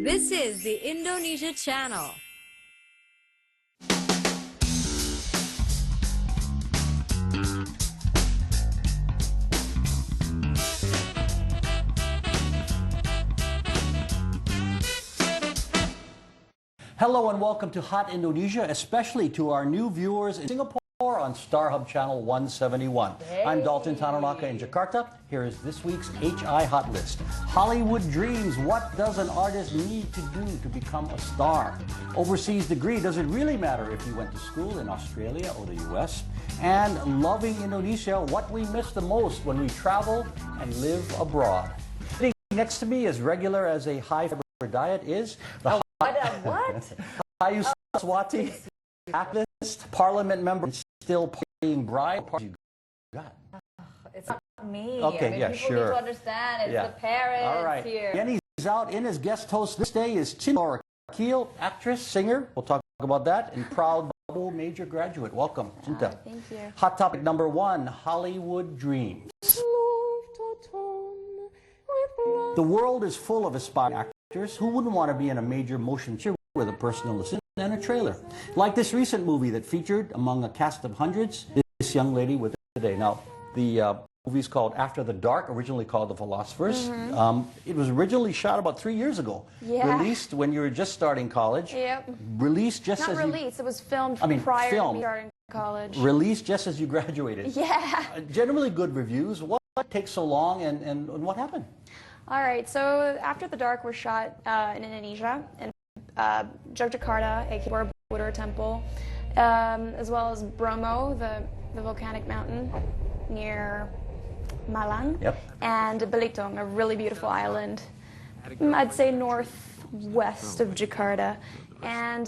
This is the Indonesia channel. Hello and welcome to Hot Indonesia, especially to our new viewers in Singapore on StarHub Channel 171. Hey. I'm Dalton Tanonaka in Jakarta. Here is this week's HI Hot List. Hollywood dreams. What does an artist need to do to become a star? Overseas degree. Does it really matter if you went to school in Australia or the US? And loving Indonesia. What we miss the most when we travel and live abroad. Sitting next to me, as regular as a high-fiber diet, is the What? Ayu Swati, activist, parliament member, still paying bride. You got. It's not me. Okay, I mean, yeah, people sure. need to understand it's the parents All right. here. Jenny's out in as guest host this day is Cinta Kiehl, actress, singer. We'll talk about that. And proud double major graduate. Welcome, Cinta. Thank you. Hot topic number 1, Hollywood dreams. The world is full of aspiring actors. Who wouldn't want to be in a major motion picture with a personal assistant and a trailer? Like this recent movie that featured, among a cast of hundreds, this young lady with us today. Now, the movie's called After the Dark, originally called The Philosophers. It was originally shot about 3 years ago. Yeah. Released when you were just starting college. Yep. Released just Not as released. It was filmed prior to me starting college. Released just as you graduated. Yeah. Generally good reviews. What takes so long and what happened? All right. So After the Dark was shot in Indonesia, in Jakarta, aka Borobudur Temple, as well as Bromo, the volcanic mountain near Malang, and Belitung, a really beautiful island, I'd say northwest of Jakarta. And,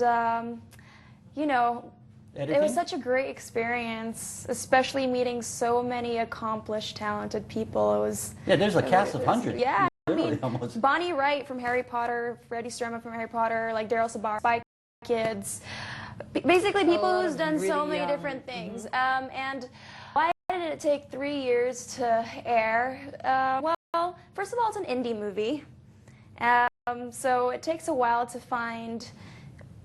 you know, it was such a great experience, especially meeting so many accomplished, talented people. It was there's a cast of hundreds. Yeah, I mean, almost. Bonnie Wright from Harry Potter, Freddie Stroma from Harry Potter, like Daryl Sabara, Spy Kids, basically people who's done so many different things. And why did it take 3 years to air? Well, first of all, it's an indie movie, so it takes a while to find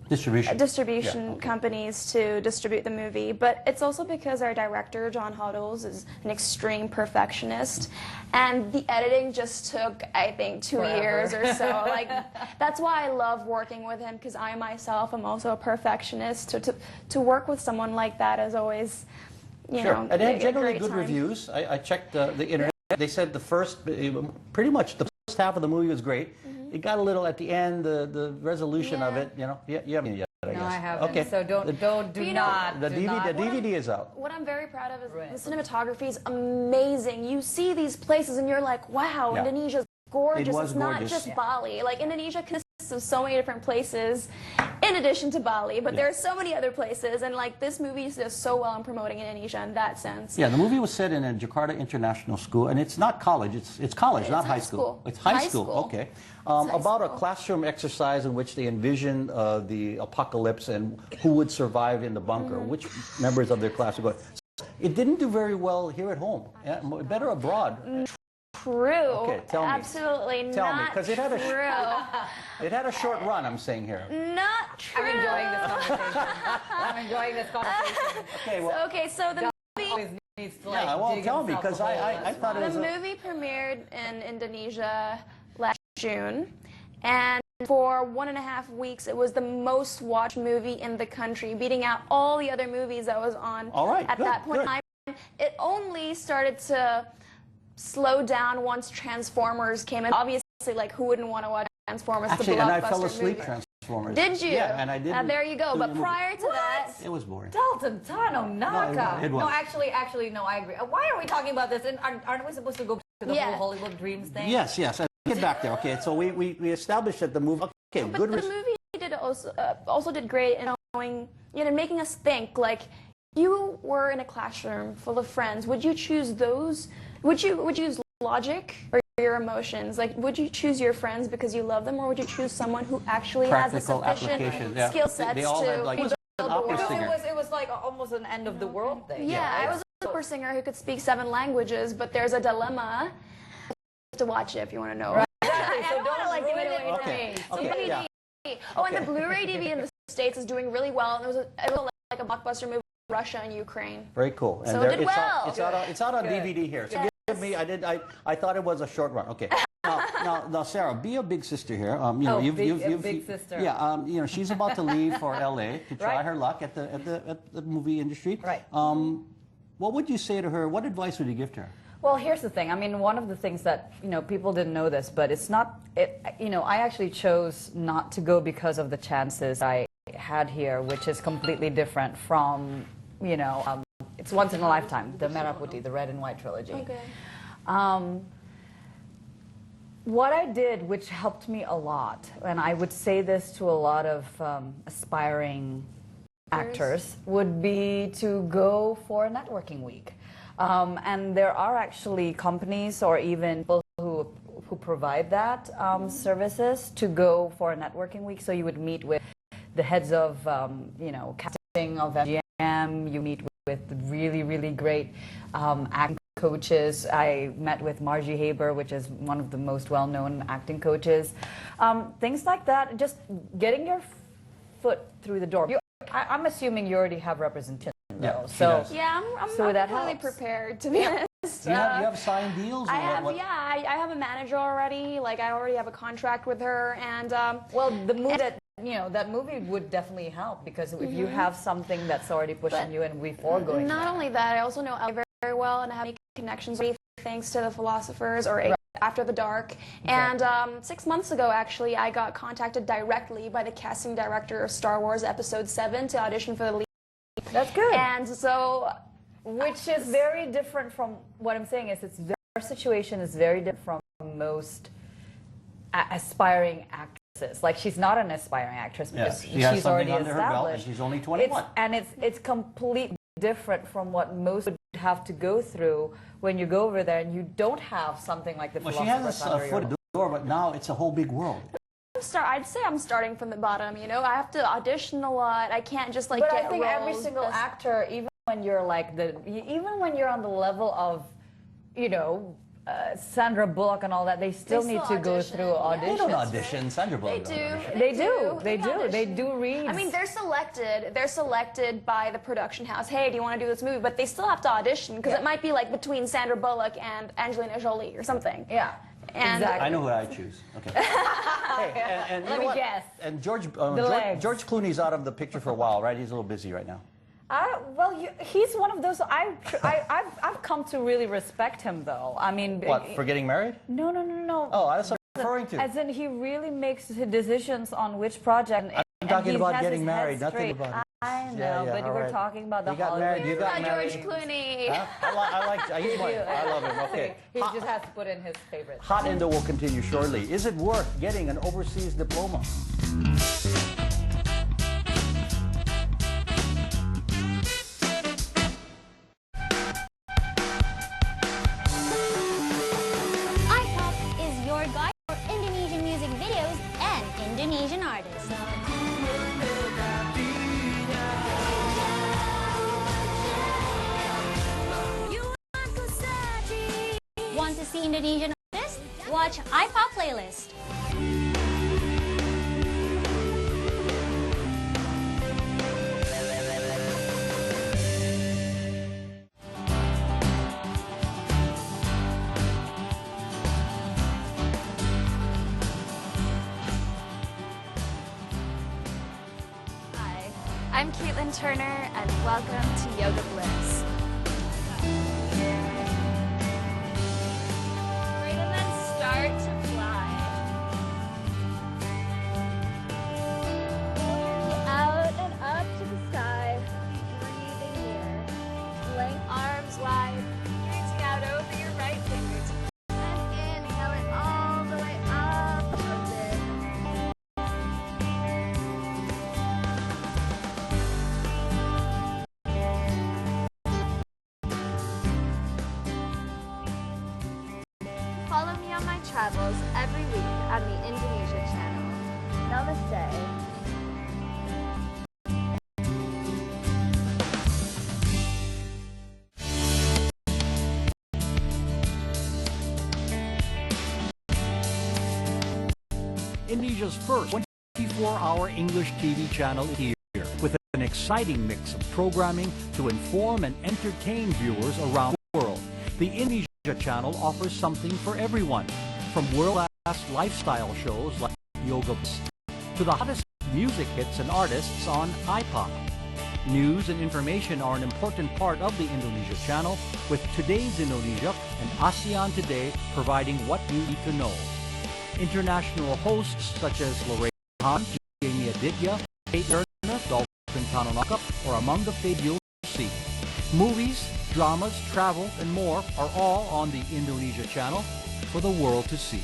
distribution companies to distribute the movie, but it's also because our director, John Huddles, is an extreme perfectionist, and the editing just took, I think, 2 years or so. Like, that's why I love working with him, because I myself am also a perfectionist. To work with someone like that is always, you know, and they had generally great good time. reviews. I checked the internet. They said pretty much the first half of the movie was great. It got a little at the end, the resolution of it, you know. You haven't yet, I guess. No, I haven't. Okay. So do not. The DVD is out. What I'm very proud of is the cinematography is amazing. You see these places and you're like, wow, Indonesia's gorgeous. It's not just Bali. Like, Indonesia consists of so many different places in addition to Bali, but there are so many other places, and like this movie does so well in promoting Indonesia in that sense. Yeah, the movie was set in a Jakarta International School, and it's not college, it's college, not high school. It's high school, okay. About a classroom exercise in which they envisioned the apocalypse and who would survive in the bunker, which members of their class would go. It didn't do very well here at home, better abroad. True. Okay, tell me. Absolutely tell not me, because it had true. It had a short run, I'm saying here. Not true. I'm enjoying this conversation. I'm enjoying this conversation. Okay, well, so the movie always needs to, like, well, dig tell me, himself because a hole. I thought it was the movie premiered in Indonesia last June, and for 1.5 weeks, it was the most watched movie in the country, beating out all the other movies that was on at that point in time. It only started to slow down once Transformers came in. Obviously, like, who wouldn't want to watch Transformers? Actually, the and blockbuster I fell asleep movie. Transformers. Did you? Yeah, and I did. There you go. But prior to that, it was boring. Dalton Tanonaka. It was. No, actually, no, I agree. Why are we talking about this? And aren't we supposed to go to the whole Hollywood dreams thing? Yes. Get back there. Okay, so we established that the movie. Okay, but the movie did also did great in knowing, you know, making us think. Like, you were in a classroom full of friends. Would you choose those? Would you use logic or your emotions? Like, would you choose your friends because you love them, or would you choose someone who actually has a sufficient skill sets they all to had, like, build the world? It was like almost an end of the world thing. Yeah, I was a opera singer who could speak 7 languages, but there's a dilemma. You have to watch it if you want to know. Right. Exactly. So like give it away now. Okay. So Okay. DVD. Yeah. Oh, and Okay. the Blu-ray DVD in the States is doing really well. And it was like a blockbuster movie, Russia and Ukraine. Very cool. And So it did it's well. it's out on DVD here. So give me. I thought it was a short run. Okay. Now, Sarah, be a big sister here. You know, big sister. Yeah. You know, she's about to leave for LA to try her luck at the movie industry. Right. What would you say to her? What advice would you give to her? Well, here's the thing. I mean, one of the things that, people didn't know this, but it's not, I actually chose not to go because of the chances I had here, which is completely different from, it's once in a lifetime, the Merah Putih, the red and white trilogy. Okay. What I did, which helped me a lot, and I would say this to a lot of aspiring actors, would be to go for a networking week. And there are actually companies or even people who provide that services to go for a networking week. So you would meet with the heads of, casting of MGM. You meet with really, really great acting coaches. I met with Margie Haber, which is one of the most well-known acting coaches. Things like that, just getting your foot through the door. I'm assuming you already have representation. Yeah, so Yeah, I'm that really helps. prepared, to be honest. Do you have signed deals? I or have, what? yeah, I have a manager already. Like, I already have a contract with her, and well, the movie that movie would definitely help, because if you have something that's already pushing you and before going not there. only that, I also know LA very, very well, and I have many connections already thanks to the philosophers or After the Dark. And 6 months ago, actually, I got contacted directly by the casting director of Star Wars Episode 7 to audition for the lead. That's good. And so, Which is very different from what I'm saying is their situation is very different from most aspiring actresses. Like, she's not an aspiring actress because She has she's something already under her belt, and established. she's only 21. It's completely different from what most would have to go through when you go over there and you don't have something like the Well, she philosophers has a under your foot in the door, but now it's a whole big world. I'd say I'm starting from the bottom, I have to audition a lot. I can't just, like, But get I think every roles single just- actor, even when you're on the level of, Sandra Bullock and all that, they still need to go audition. through Yeah. auditions. They don't audition. Sandra Bullock They don't do. audition. They do. audition. They do read. I mean, they're selected. They're selected by the production house. Hey, do you want to do this movie? But they still have to audition because it might be like between Sandra Bullock and Angelina Jolie or something. Yeah. And Exactly. I know who I choose. Okay. Hey, and you Let know me what? guess. And George legs. George Clooney's out of the picture for a while, right? He's a little busy right now. He's one of those. I've come to really respect him, though. I mean, What, for getting married? No. Oh, that's what I'm referring to. As in, he really makes his decisions on which project. I'm talking he about has getting his head married, nothing straight. about it. I know, Yeah, but you all were right. talking about the You got Hollywood. married. You got Not married. George Clooney. Huh? I love him. Okay. He just has to put in his favorites. Hot Indo will continue shortly. Is it worth getting an overseas diploma? iPop is your guide for Indonesian music videos and Indonesian artists. Want to see Indonesian artists? Watch iPop playlist. Hi, I'm Caitlin Turner, and welcome to Yoga Bliss. Breathe and then start to fly. Out and up to the sky. Breathing here. Length arms wide. Reaching out over your right fingertips. And inhale it all the way up. Open. Follow me on my travels every week on the Indonesia channel. Namaste. Indonesia's first 24-hour English TV channel is here, with an exciting mix of programming to inform and entertain viewers around the world. The Indonesia channel offers something for everyone, from world-class lifestyle shows like Yoga to the hottest music hits and artists on iPop. News and information are an important part of the Indonesia channel, with Today's Indonesia and ASEAN Today providing what you need to know. International hosts such as Lorraine Han, Jamie Aditya, Kate Turner, Dalton Tanonaka are among the faves you'll see. Movies, dramas, travel, and more are all on the Indonesia channel for the world to see.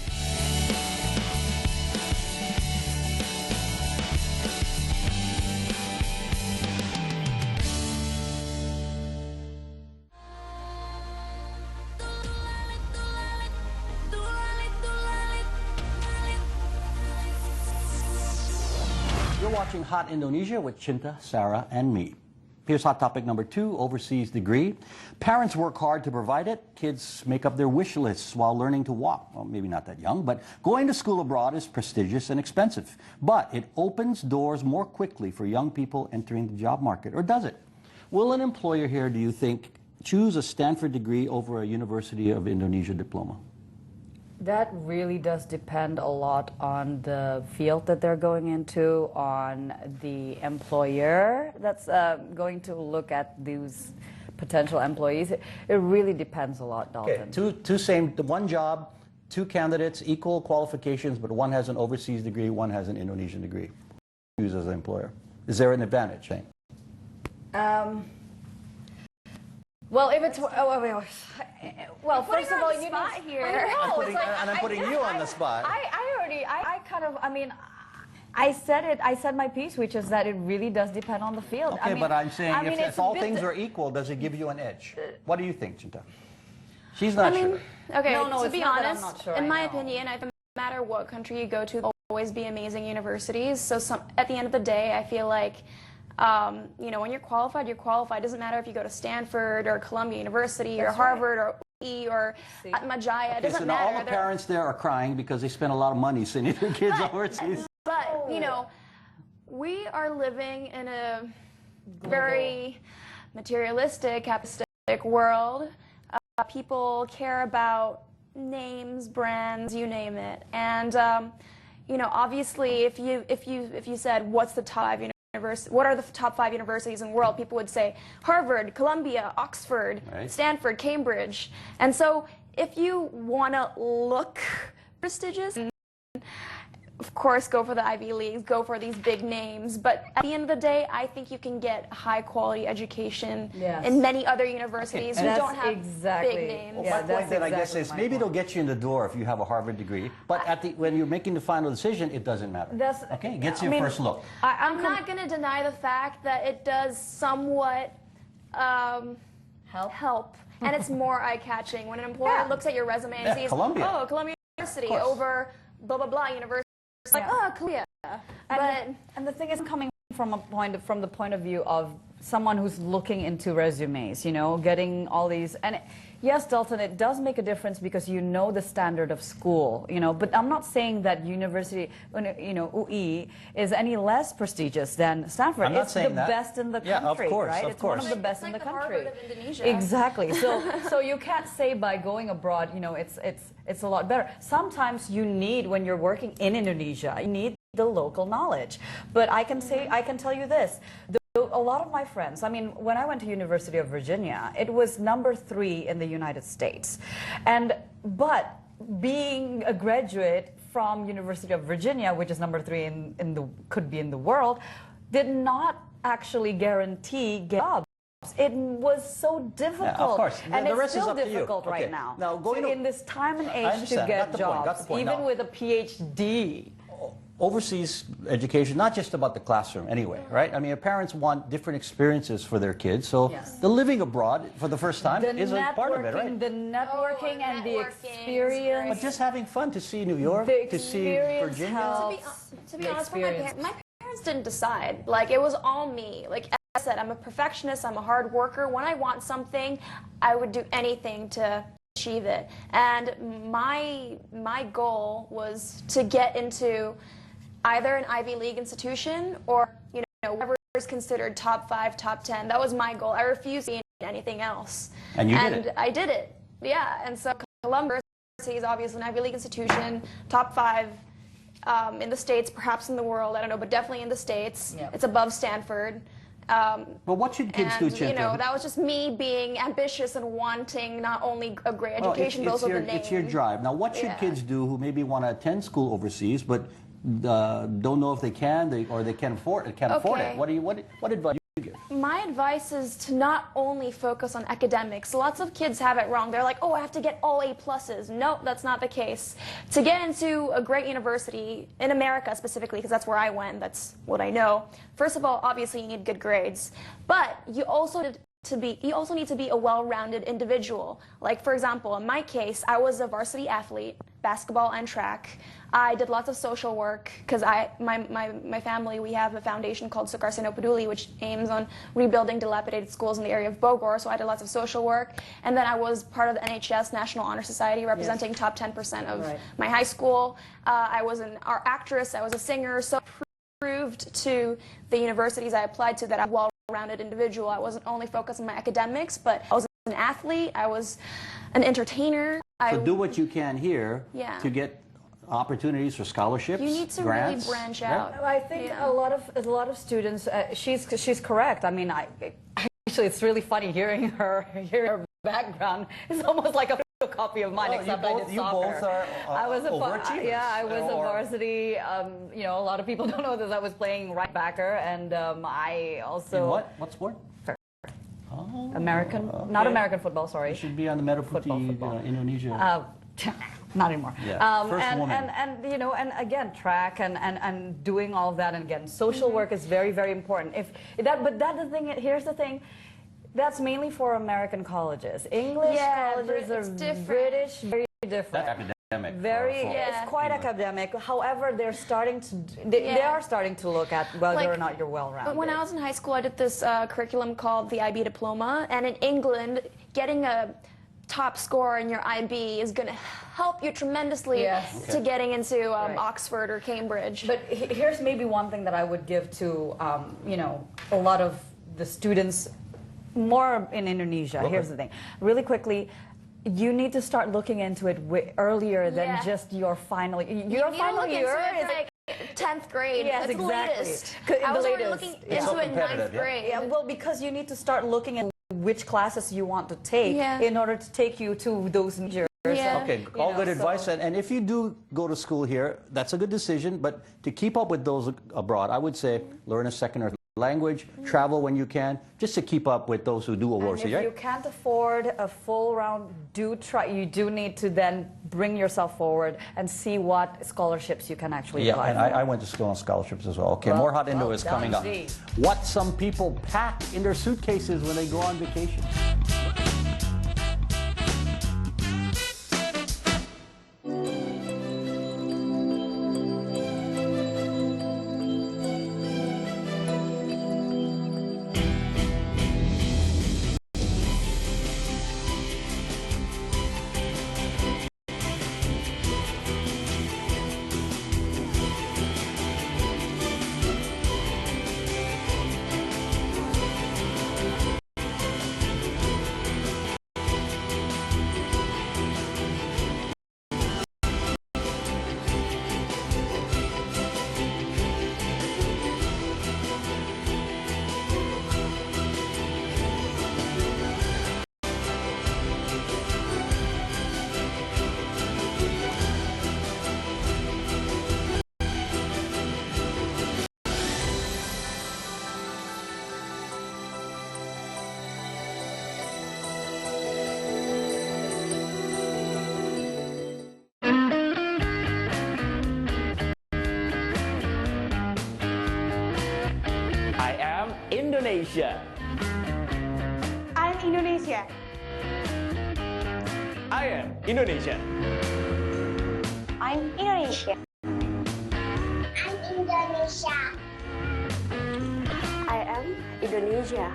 You're watching Hot Indonesia with Cinta, Sarah, and me. Here's hot topic number 2, overseas degree. Parents work hard to provide it. Kids make up their wish lists while learning to walk. Well, maybe not that young, but going to school abroad is prestigious and expensive. But it opens doors more quickly for young people entering the job market. Or does it? Will an employer here, do you think, choose a Stanford degree over a University of Indonesia diploma? That really does depend a lot on the field that they're going into, on the employer that's going to look at these potential employees. It really depends a lot, Dalton. Okay, one job, 2 candidates, equal qualifications, but one has an overseas degree, one has an Indonesian degree. Choose as an employer. Is there an advantage? Well, if it's well, first of all, you spot need here. I'm putting you on the spot. I said my piece, which is that it really does depend on the field. Okay, but I'm saying if all things are are equal, does it give you an edge? What do you think, Cinta? She's not sure. Okay, No, to be not that I'm honest, not sure, in my I know. opinion, no matter what country you go to, there'll always be amazing universities. So at the end of the day, I feel like, when you're qualified, you're qualified. It doesn't matter if you go to Stanford or Columbia University or Harvard or UP or Majaya. It doesn't So now matter. all the parents there are crying because they spent a lot of money sending their kids overseas. But, we are living in a very materialistic, capitalistic world. People care about names, brands, you name it. And, obviously, if you said, what's the top 5 what are the top 5 universities in the world? People would say Harvard, Columbia, Oxford, Right. Stanford, Cambridge. And so if you want to look prestigious, of course, go for the Ivy Leagues, go for these big names. But at the end of the day, I think you can get high-quality education in many other universities who don't have big names. Well, my point then, I guess, is maybe it'll get you in the door if you have a Harvard degree, but when you're making the final decision, it doesn't matter. Okay, it gets you a first look. I'm not going to deny the fact that it does somewhat help. And it's more eye-catching when an employer looks at your resume and sees, Columbia. oh, Columbia University over blah, blah, blah university. It's like, oh, Columbia. And the thing is, coming from the point of view of someone who's looking into resumes, getting all these, and yes, Dalton, it does make a difference because you know the standard of school, but I'm not saying that university, UI is any less prestigious than Stanford. I'm not it's saying the that. best in the country, Yeah, of course, right? of It's course. one of the best in like the the country. Harvard of Indonesia. Exactly. So you can't say by going abroad, it's a lot better. Sometimes you need, when you're working in Indonesia, you need the local knowledge. But I can tell you this. A lot of my friends, when I went to University of Virginia, it was number 3 in the United States. But being a graduate from University of Virginia, which is number 3 could be in the world, did not actually guarantee jobs. It was so difficult. Yeah, of course. And the it's rest still is up to you. difficult right Okay. now. Now, in this time and age to understand. get Got jobs, the point. even Now, with a PhD. Overseas education, not just about the classroom anyway, right? Parents want different experiences for their kids, so the living abroad for the first time is a part of it, right? The networking and the networking is experience. But just having fun to see New York, The to see experience Virginia. helps. To be The honest, experience. my parents didn't decide. Like, it was all me. Like I said, I'm a perfectionist. I'm a hard worker. When I want something, I would do anything to achieve it. And my goal was to get into either an Ivy League institution or, you know, whatever is considered top 5, top 10. That was my goal. I refused to be in anything else. And you did it. I did it. Yeah. And so Columbus is obviously an Ivy League institution, top 5 in the States, perhaps in the world. I don't know, but definitely in the States. Yeah. It's above Stanford. Well, what should kids do, Cinta? You know, that was just me being ambitious and wanting not only a great education, but also the name. It's your drive. Now, what should kids do who maybe want to attend school overseas, but don't know if they can, or they can't afford it? What advice do you give? My advice is to not only focus on academics. Lots of kids have it wrong. They're like, oh, I have to get all A+. No, that's not the case. To get into a great university, in America specifically, because that's where I went, that's what I know, first of all, obviously you need good grades. But you also need to be a well-rounded individual. Like, for example, in my case, I was a varsity athlete, basketball and track. I did lots of social work because my family, we have a foundation called Sukar Sinopaduli, which aims on rebuilding dilapidated schools in the area of Bogor, so I did lots of social work. And then I was part of the NHS National Honor Society, representing top 10% of my high school. I was an art actress, I was a singer, so I proved to the universities I applied to that I'm a well-rounded individual. I wasn't only focused on my academics, but I was an athlete, I was an entertainer. So do what you can here to get opportunities for scholarships, you need to grants. really branch out. I think a lot of students. She's correct. I mean, actually, it's really funny hearing her background. It's almost like a copy of mine, except I did soccer. You both are I was overachievers. I was a varsity. You know, a lot of people don't know this. I was playing right backer, and I also. In what sport? Oh, American, okay. not American football. Sorry. You should be on the Merah Indonesia. Not anymore. Yeah. First woman. And you know, and again, track and doing all of that, and again, social work is very, very important. Here's the thing. That's mainly for American colleges. English colleges are British, very different. That's academic. It's quite academic. However, they are starting to look at whether or not you're well-rounded. When I was in high school, I did this curriculum called the IB Diploma, and in England, getting a top score in your IB is going to help you tremendously to getting into Oxford or Cambridge. But here's maybe one thing that I would give to you know, a lot of the students more in Indonesia. Okay. Here's the thing. Really quickly, you need to start looking into it earlier than just your final year. Your final year is like 10th grade. Yes, That's exactly. the latest. I was already looking into it in 9th grade. Yeah, well, because you need to start looking at which classes you want to take in order to take you to those majors. Yeah. Okay, all good advice. And if you do go to school here, that's a good decision. But to keep up with those abroad, I would say learn a second or language, travel when you can, just to keep up with those who do overseas. If you can't afford a full round, you do need to then bring yourself forward and see what scholarships you can actually apply and for. I went to school on scholarships as well. Okay, more Hot Indo is coming up. What some people pack in their suitcases when they go on vacation. Indonesia. I'm Indonesia. I am Indonesia. I'm Indonesia. I'm Indonesia. I am Indonesia.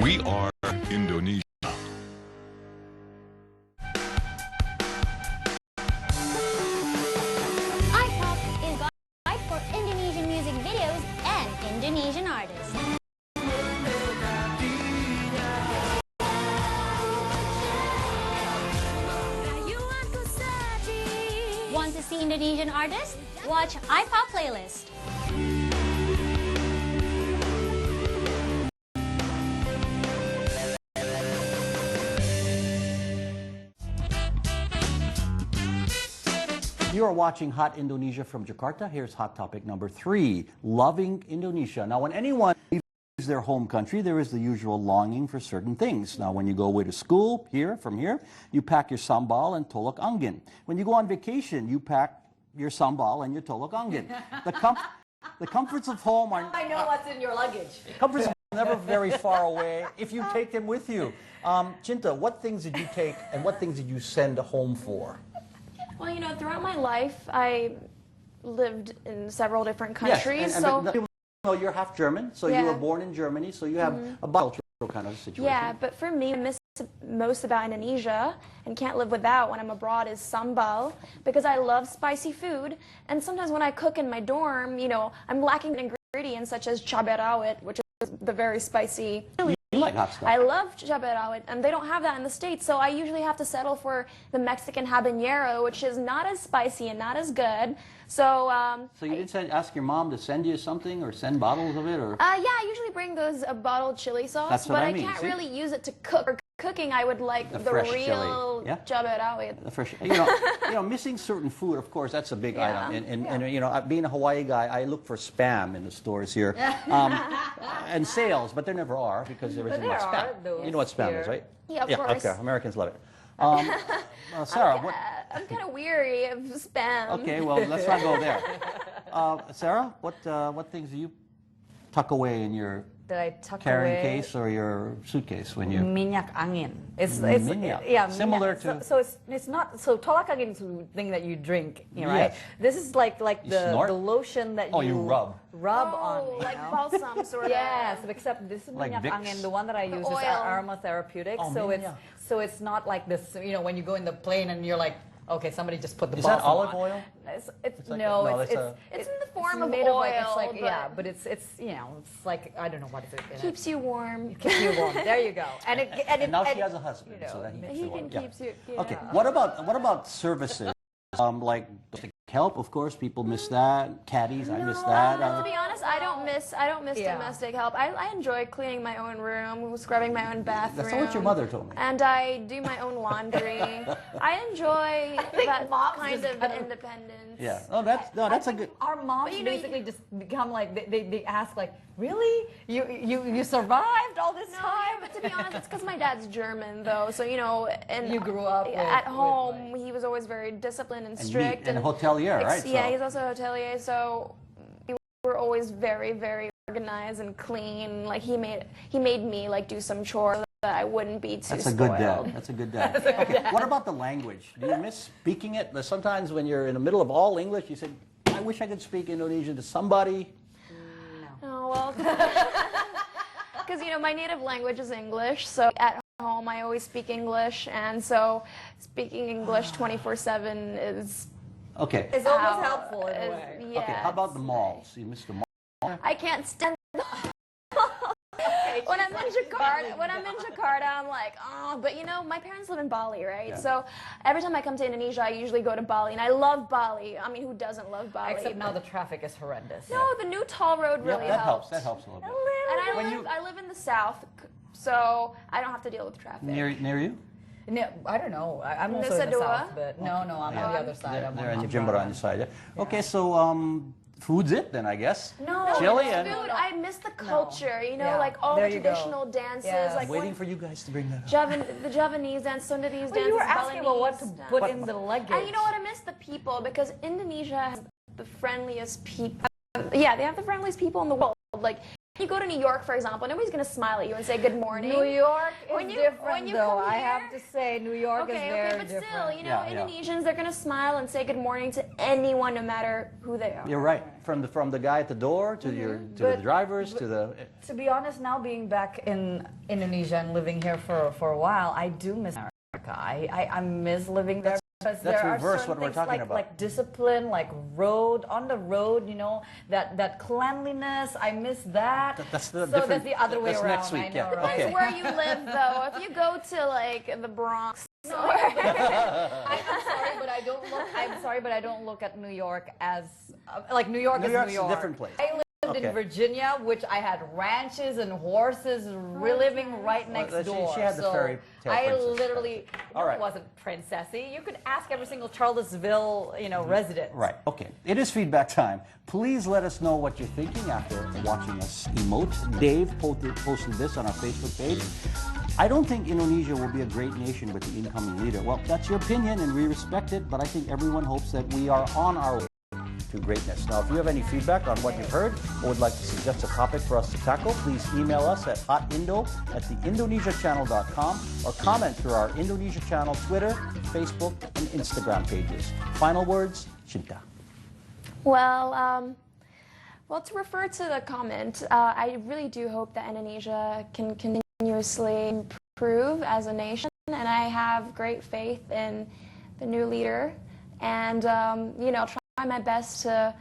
We are Indonesia. see Indonesian artists? Watch iPop playlist. You are watching Hot Indonesia from Jakarta. Here's hot topic number 3, loving Indonesia. Now, when anyone leaves their home country, there is the usual longing for certain things. Now, when you go away to school, from here, you pack your sambal and tolok angin. When you go on vacation, you pack your sambal and your tolok angin. The comforts of home are... I know what's in your luggage. Comforts are never very far away if you take them with you. Cinta, what things did you take and what things did you send home for? Well, you know, throughout my life, I lived in several different countries. Yes, so people know you're half German, so you were born in Germany, so you have a bicultural kind of situation. yeah, but for me, I miss most about Indonesia and can't live without when I'm abroad is sambal, because I love spicy food. And sometimes when I cook in my dorm, you know, I'm lacking ingredients such as cabai rawit, which is the very spicy. You like hot stuff. I love cabai rawit, and they don't have that in the States, so I usually have to settle for the Mexican habanero, which is not as spicy and not as good. So, so you didn't ask your mom to send you something or send bottles of it? Or? yeah, I usually bring those bottled chili sauce, That's what but I I mean, can't see? really use it to cook. For cooking, I would like the fresh real chili, yeah? cabai rawit. The fresh, missing certain food, of course, that's a big Yeah. item. And you know, being a Hawaii guy, I look for spam in the stores here, and sales, but there never are because there isn't much spam. You know what spam is, right? Yeah, of course. Okay, Americans love it. Sarah, what? I'm kind of weary of spam. Okay, well, let's not go there. Sarah, what things do you tuck away in your Did I tuck carrying away? case or your suitcase when you? Minyak angin. It's Minyak. yeah, Similar minyak. to- So it's not so tolak angin is the thing that you drink, right? Yes. This is like You the snort? lotion that You rub. on. Oh, You like know? balsam sort of. Yes, except this is Like minyak Vicks? angin. The one that I use is oil. aromatherapeutic. Oh, so minyak. it's not like this. You know, when you go in the plane and you're like, okay, somebody just put the Is balsam that olive on. oil? It's like no, a- no, it's that's It's in the form of made oil, like, it's like, but yeah, but it's you know, it's like I don't know what is it. In keeps you warm. it. Keeps you warm. There you go. And now she has a husband, you know, so that he makes He it can work. Yeah. keep you. Yeah. Okay, what about services? Like domestic help, of course, people miss that. Caddies, I miss that. To be honest, I don't miss Yeah. domestic help. I enjoy cleaning my own room, scrubbing my own bathroom. That's not what your mother told me. And I do my own laundry. I enjoy that moms kind just of kind of- independence. Yeah. Oh, that's a good. Our moms But you know, basically just become like they ask like, really, you survived all this No, time? yeah, but to be honest, it's because my dad's German, though. So you know, and You grew up at with, home. He was always very disciplined and strict, And a hotelier, right? Yeah, So- he's also a hotelier. So we were always very, very organized and clean. Like he made me like do some chores that I wouldn't be too That's a spoiled. good dad. That's a good dad. Okay. What about the language? Do you miss speaking it? Sometimes when you're in the middle of all English, you say, "I wish I could speak Indonesian to somebody." Oh well, because you know my native language is English. So at home I always speak English, and so speaking English 24/7 is. Okay. It's almost helpful in a is- way. Yeah, Okay. How about the malls? You miss the mall? I can't stand. When I'm in Jakarta, I'm like, oh, but you know, my parents live in Bali, right? Yeah. So every time I come to Indonesia, I usually go to Bali, and I love Bali. I mean, who doesn't love Bali? Except now the traffic is horrendous. No, the new toll road really that helps. helps. That helps a little bit. And I live in the south, so I don't have to deal with traffic. Near you? No, I don't know. I'm also in the Nusa Dua? south, but no, I'm on the other side. I'm They're on in Jimbaran. Jimbaran on the side. Yeah. Okay, so food's it then, I guess. No, Chili it's and food. I miss the culture, you know, Yeah. like all There the you go. traditional dances, Yeah. like waiting when for you guys to bring that up. the Javanese dance, Sundanese Well, dances, you were asking about what to Balinese put dance. in the luggage. And you know what? I miss the people because Indonesia has the friendliest people. Yeah, they have the friendliest people in the world. Like, you go to New York, for example, nobody's going to smile at you and say good morning. New York is When you- different, when you though. come I here- have to say, New York is very but different. still, you know, Yeah, yeah. Indonesians, they're going to smile and say good morning to anyone, no matter who they are. You're right. From the guy at the door to the But- drivers to the. To be honest, now being back in Indonesia and living here for a while, I do miss America. I miss living there. Because That's there are reverse certain what we're things talking like, about. like discipline, like on the road, you know, that cleanliness. I miss that. That's the so different- that's the other way that's around. next week, I know, yeah. right? Depends Okay. where you live, though. If you go to, like, the Bronx, or I'm sorry, but I don't love I'm sorry, but I don't look at New York as like New York New is York's New York. a different place. I lived in Virginia, which I had ranches and horses living right next door. She had the fairy tale I princess literally, All right. it wasn't princessy. You could ask every single Charlottesville, resident. Right, okay. It is feedback time. Please let us know what you're thinking after watching us emote. Dave posted this on our Facebook page. I don't think Indonesia will be a great nation with the incoming leader. Well, that's your opinion and we respect it, but I think everyone hopes that we are on our way to greatness. Now, if you have any feedback on what you've heard or would like to suggest a topic for us to tackle, please email us at hotindo@theindonesiachannel.com or comment through our Indonesia channel, Twitter, Facebook, and Instagram pages. Final words, Cinta. Well, to refer to the comment, I really do hope that Indonesia can continuously improve as a nation, and I have great faith in the new leader, and try my best to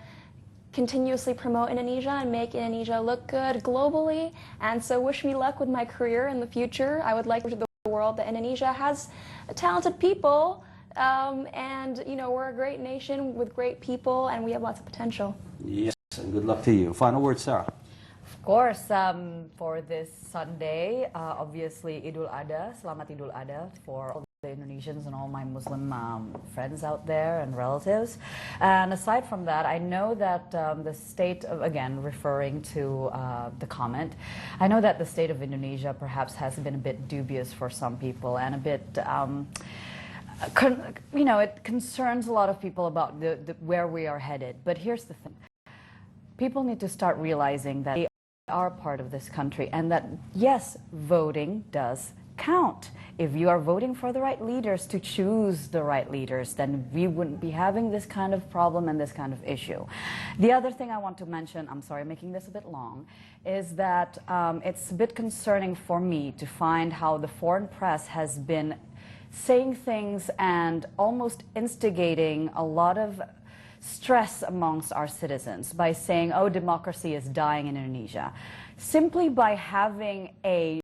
continuously promote Indonesia and make Indonesia look good globally. And so wish me luck with my career in the future. I would like to show the world that Indonesia has talented people, and we're a great nation with great people, and we have lots of potential. Yes, and good luck to you. Final word, Sarah. Of course, for this Sunday, obviously Idul Adha, Selamat Idul Adha for all the Indonesians and all my Muslim friends out there and relatives. And aside from that, I know that the state of, again, referring to the comment, I know that the state of Indonesia perhaps has been a bit dubious for some people and a bit, it concerns a lot of people about where we are headed. But here's the thing. People need to start realizing that they are part of this country and that, yes, voting does count. If you are voting for the right leaders to choose the right leaders, then we wouldn't be having this kind of problem and this kind of issue. The other thing I want to mention, I'm sorry, making this a bit long, is that it's a bit concerning for me to find how the foreign press has been saying things and almost instigating a lot of stress amongst our citizens by saying, oh, democracy is dying in Indonesia. Simply by having an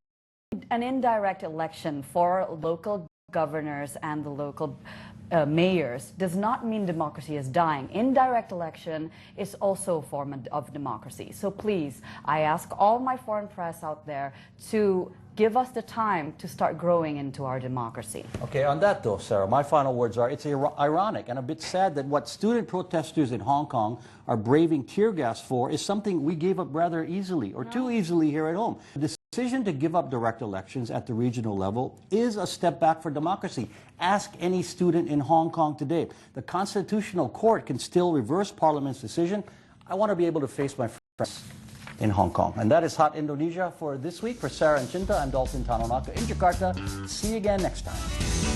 indirect election for local governors and the local mayors does not mean democracy is dying. Indirect election is also a form of democracy. So please, I ask all my foreign press out there to give us the time to start growing into our democracy. Okay, on that though, Sarah, my final words are, it's ironic and a bit sad that what student protesters in Hong Kong are braving tear gas for is something we gave up rather easily, or too easily here at home. The decision to give up direct elections at the regional level is a step back for democracy. Ask any student in Hong Kong today. The Constitutional Court can still reverse Parliament's decision. I want to be able to face my friends in Hong Kong. And that is Hot Indonesia for this week. For Sarah and Cinta, I'm Dalton Tanonaka in Jakarta. See you again next time.